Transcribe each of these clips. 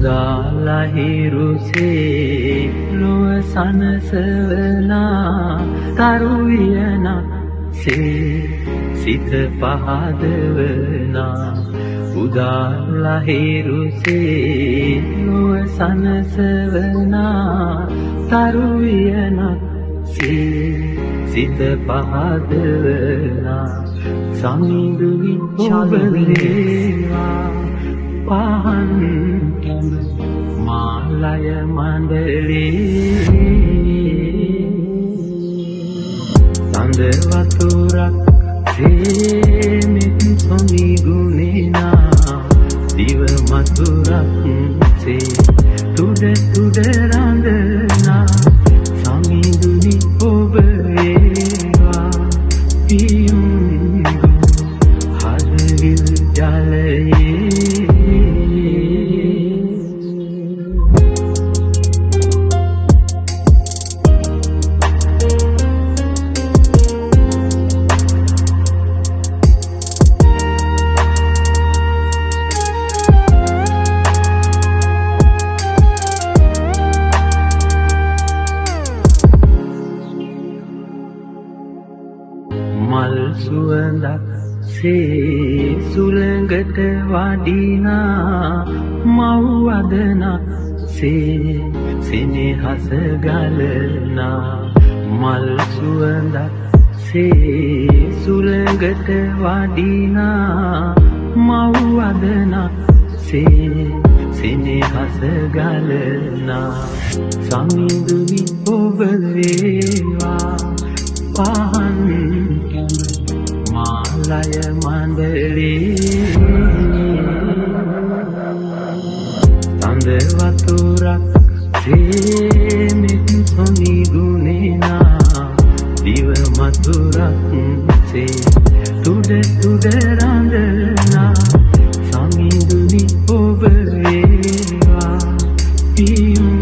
උදාලහිරුසේ ලොව සනසවනා තරුවියනක් සේ සිත පහදවනා උදාලහිරුසේ ලොව සනසවනා තරුවියනක් සේ සිත පහදවනා සමිඳුනි ඔබලේවා පහන් මාලය මණ්ඩලේ සඳ වතුරක් සේමිත් සොමි ගුණේනා දිව මතුරක් සේ තුඩ තුඩ රඳනා සමිඳුනි ඔබ වේවා පියුම් හදවිල් ජලයේ මල් සුවඳක් සේ සුළඟට වඩිනා මව් වදනක් සේ සෙනෙහස ගලනා මල් සුවඳක් සේ සුළඟට වඩිනා මව් වදනක් සේ සෙනෙහස ගලනා සමිඳුනි ඔබ වේවා පහන් මාලය මණ්ඩලේ සඳ වතුරක් සේමිත් සොමි ගුණේනා දිව මතුරක් සේ තුඩ තුඩ රඳනා සමිඳුනි ඔබ වේවා පියුම්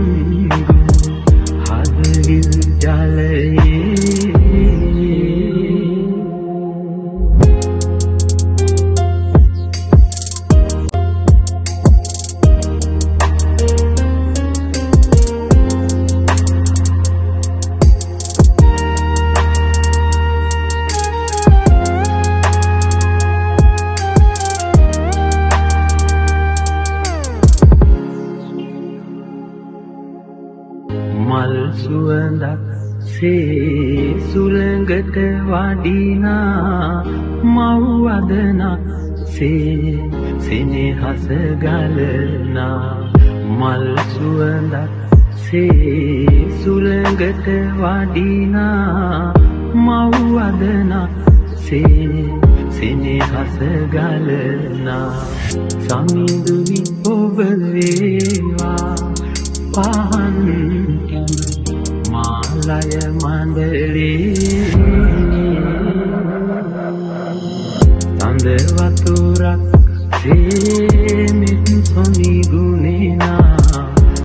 හදවිල් ජලයේ මල් සුවඳක් සේ සුළඟට වඩිනා මව් වදනක් සේ සෙනෙහස ගලනා මල් සුවඳක් සේ සුළඟට වඩිනා මව් වදනක් සේ සෙනෙහස ගලනා සමිඳුනි ඔබ වේවා පහන් මාලය මණ්ඩලේ